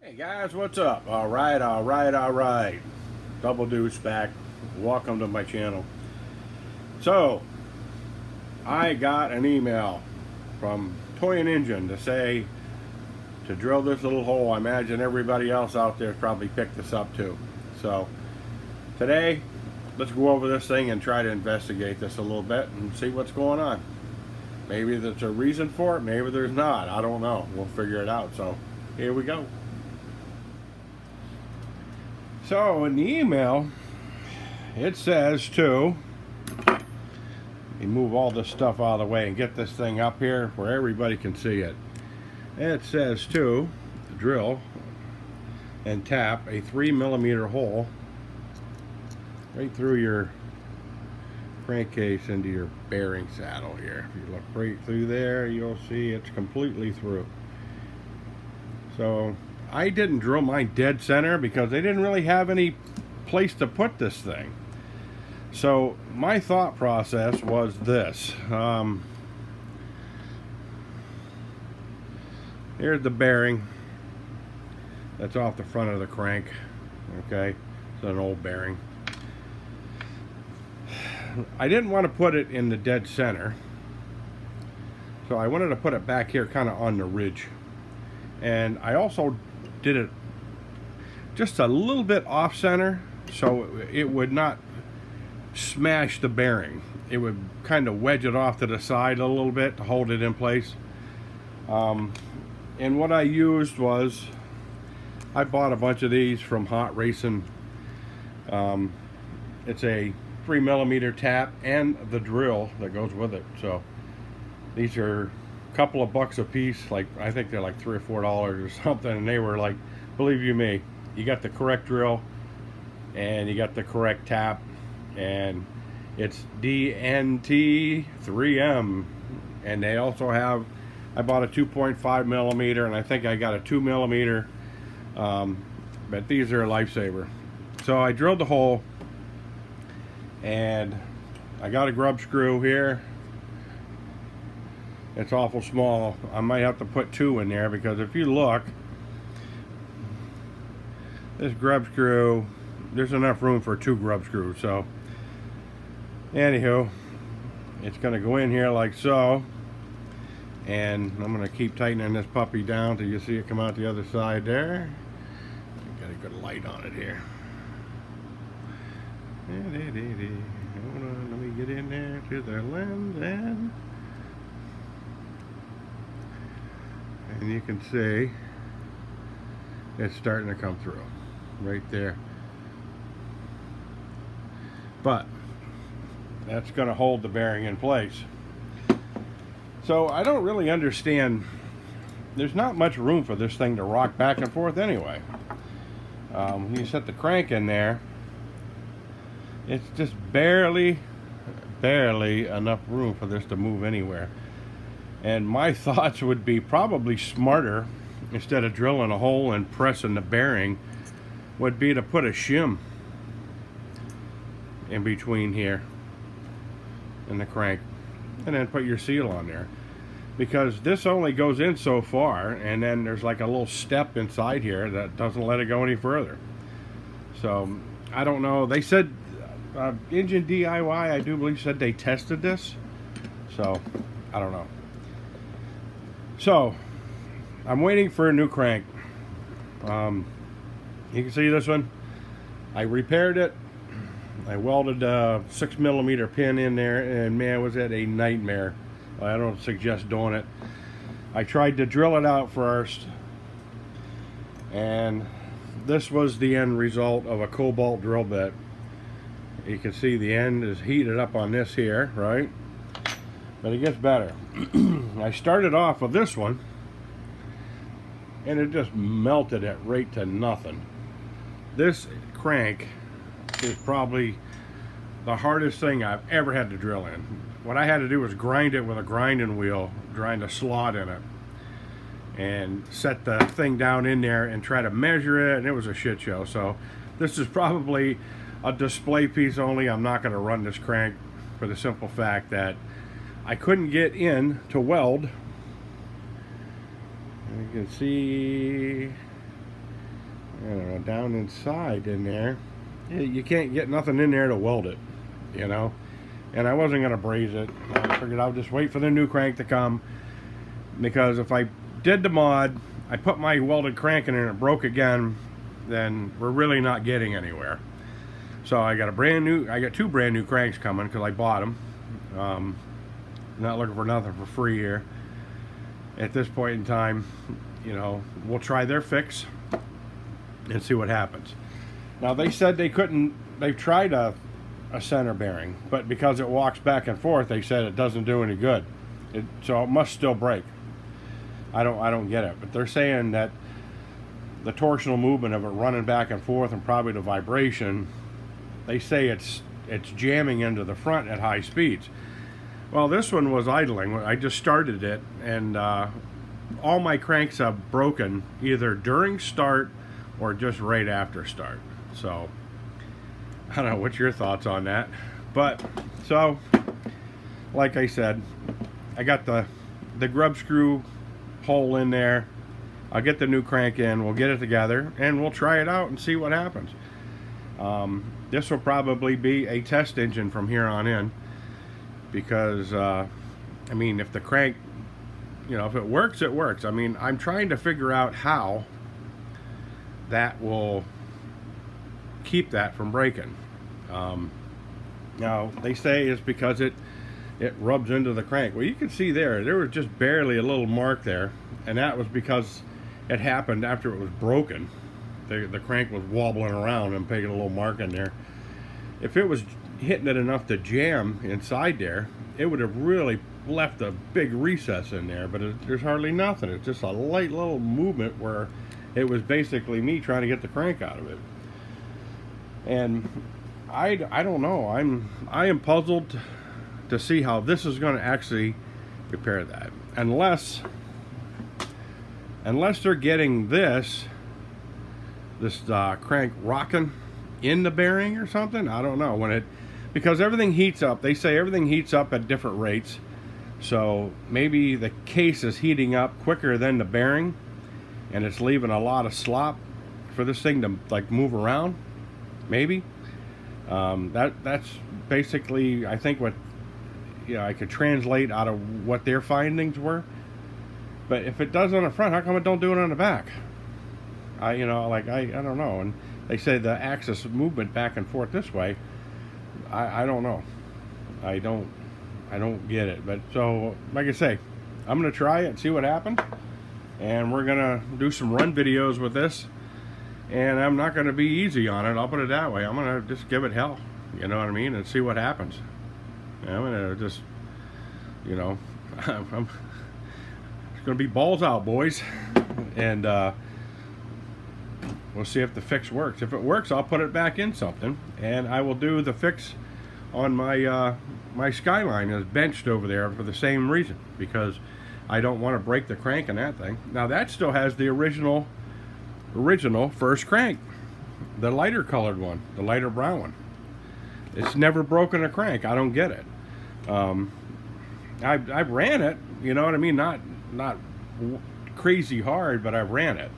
Hey guys, what's up? All right. Double Deuce back. Welcome to my channel. So, I got an email from Toyan Engine to say to drill this little hole. I imagine everybody else out there probably picked this up too. So, today, let's go over this thing and try to investigate this a little bit and see what's going on. Maybe there's a reason for it, maybe there's not. I don't know. We'll figure it out. So, here we go. So in the email, it says to, let me move all this stuff out of the way and get this thing up here where everybody can see it. It says to drill and tap a 3mm hole right through your crankcase into your bearing saddle here. If you look right through there, you'll see it's completely through. So I didn't drill mine dead center because they didn't really have any place to put this thing. So my thought process was this. Here's the bearing that's off the front of the crank. Okay, it's an old bearing. I didn't want to put it in the dead center, so I wanted to put it back here kind of on the ridge. And I also did it just a little bit off center so it would not smash the bearing. It would kind of wedge it off to the side a little bit to hold it in place. And what I used was, I bought a bunch of these from Hot Racing. It's a 3mm tap and the drill that goes with it. So these are couple of bucks a piece. Like, I think they're like $3 or $4 or something, and they were like, believe you me, you got the correct drill and you got the correct tap, and it's DNT 3M. And they also have, I bought a 2.5mm and I think I got a 2mm, but these are a lifesaver. So I drilled the hole and I got a grub screw here. It's awful small. I might have to put two in there because if you look, this grub screw, there's enough room for two grub screws. So anywho, it's going to go in here like so, and I'm going to keep tightening this puppy down till you see it come out the other side there. Got a good light on it here. Hold on, let me get in there to the lens, and you can see it's starting to come through right there. But that's going to hold the bearing in place. So I don't really understand. There's not much room for this thing to rock back and forth anyway. When you set the crank in there, it's just barely enough room for this to move anywhere. And my thoughts would be probably smarter, instead of drilling a hole and pressing the bearing, would be to put a shim in between here and the crank, and then put your seal on there, because this only goes in so far, and then there's like a little step inside here that doesn't let it go any further. So I don't know. They said Engine DIY, I do believe, said they tested this, so I don't know. So I'm waiting for a new crank. You can see this one. I repaired it. I welded a 6mm pin in there, and man, was that a nightmare. I don't suggest doing it. I tried to drill it out first, and this was the end result of a cobalt drill bit. You can see the end is heated up on this here, right? But it gets better. I started off with this one, and it just melted it right to nothing. This crank is probably the hardest thing I've ever had to drill in. What I had to do was grind it with a grinding wheel, grind a slot in it, and set the thing down in there and try to measure it, and it was a shit show. So this is probably a display piece only. I'm not going to run this crank for the simple fact that I couldn't get in to weld. You can see I don't know, down inside in there. You can't get nothing in there to weld it, you know. And I wasn't gonna braze it. I figured I'll just wait for the new crank to come, because if I did the mod, I put my welded crank in and it broke again, then we're really not getting anywhere. So I got two brand new cranks coming because I bought them. Not looking for nothing for free here. At this point in time, you know, we'll try their fix and see what happens. Now they said they couldn't, they've tried a center bearing, but because it walks back and forth, they said it doesn't do any good. So it must still break. I don't get it, but they're saying that the torsional movement of it running back and forth, and probably the vibration, they say it's jamming into the front at high speeds. Well, this one was idling. I just started it, and all my cranks have broken either during start or just right after start. So I don't know, what's your thoughts on that? But so, like I said, I got the grub screw hole in there. I'll get the new crank in, we'll get it together, and we'll try it out and see what happens. This will probably be a test engine from here on in, because I mean, if the crank, you know, if it works, it works. I mean, I'm trying to figure out how that will keep that from breaking. Now they say it's because it rubs into the crank. Well, you can see there was just barely a little mark there, and that was because it happened after it was broken. The crank was wobbling around and making a little mark in there. If it was hitting it enough to jam inside there, it would have really left a big recess in there, but there's hardly nothing. It's just a light little movement where it was basically me trying to get the crank out of it. And I don't know, I am puzzled to see how this is going to actually repair that, unless they're getting this crank rocking in the bearing or something. I don't know, because everything heats up. They say everything heats up at different rates, so maybe the case is heating up quicker than the bearing, and it's leaving a lot of slop for this thing to like move around. Maybe that's basically, I think, what, you know, I could translate out of what their findings were. But if it does on the front, how come it don't do it on the back? You know, like I don't know. And they say the axis of movement back and forth this way. I don't know. I don't get it. But so, like I say, I'm gonna try it and see what happens, and we're gonna do some run videos with this. And I'm not gonna be easy on it. I'll put it that way. I'm gonna just give it hell. You know what I mean? And see what happens. I'm gonna just, you know, it's gonna be balls out, boys, and we'll see if the fix works. If it works, I'll put it back in something, and I will do the fix on my my Skyline is benched over there for the same reason, because I don't want to break the crank in that thing. Now that still has the original first crank, the lighter colored one, the lighter brown one. It's never broken a crank. I don't get it. I ran it, you know what I mean, not crazy hard, but I ran it.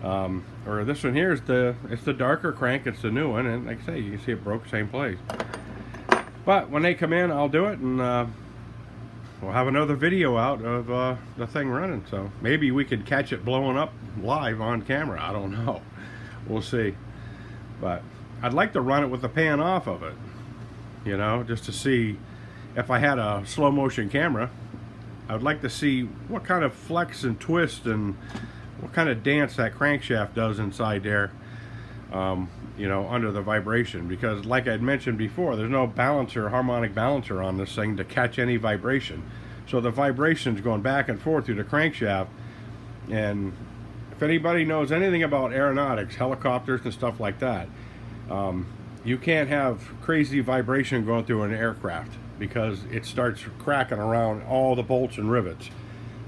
Or this one here is it's the darker crank, it's the new one, and like I say, you can see it broke same place. But when they come in, I'll do it, and we'll have another video out of the thing running. So maybe we could catch it blowing up live on camera. I don't know. We'll see. But I'd like to run it with the pan off of it, you know, just to see if I had a slow motion camera. I would like to see what kind of flex and twist and what kind of dance that crankshaft does inside there, you know, under the vibration. Because like I'd mentioned before, there's no balancer, harmonic balancer on this thing to catch any vibration. So the vibration's going back and forth through the crankshaft. And if anybody knows anything about aeronautics, helicopters and stuff like that, you can't have crazy vibration going through an aircraft, because it starts cracking around all the bolts and rivets.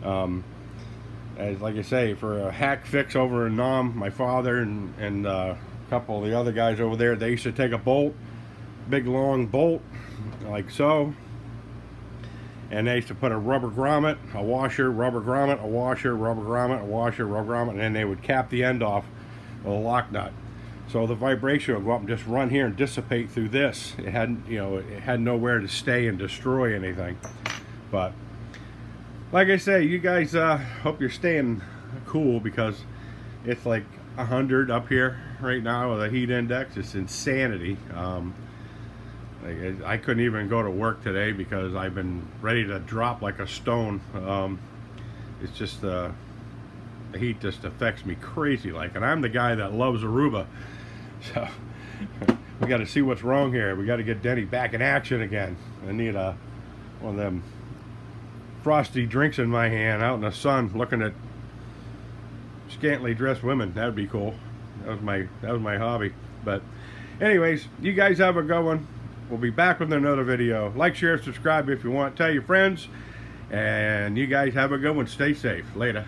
As like I say, for a hack fix over in Nam, my father and a couple of the other guys over there, they used to take a bolt, big long bolt like so, and they used to put a rubber grommet, a washer, rubber grommet, a washer, rubber grommet, a washer, rubber grommet, and then they would cap the end off a lock nut. So the vibration will go up and just run here and dissipate through this. It hadn't, you know, it had nowhere to stay and destroy anything. But like I say, you guys hope you're staying cool, because it's like 100 up here right now with a heat index. It's insanity. I couldn't even go to work today because I've been ready to drop like a stone. It's just the heat just affects me crazy like, and I'm the guy that loves Aruba. So we got to see what's wrong here. We got to get Denny back in action again. I need one of them frosty drinks in my hand out in the sun looking at scantily dressed women. That would be cool. That was my hobby. But anyways, you guys have a good one. We'll be back with another video. Like, share, subscribe if you want. Tell your friends. And you guys have a good one. Stay safe. Later.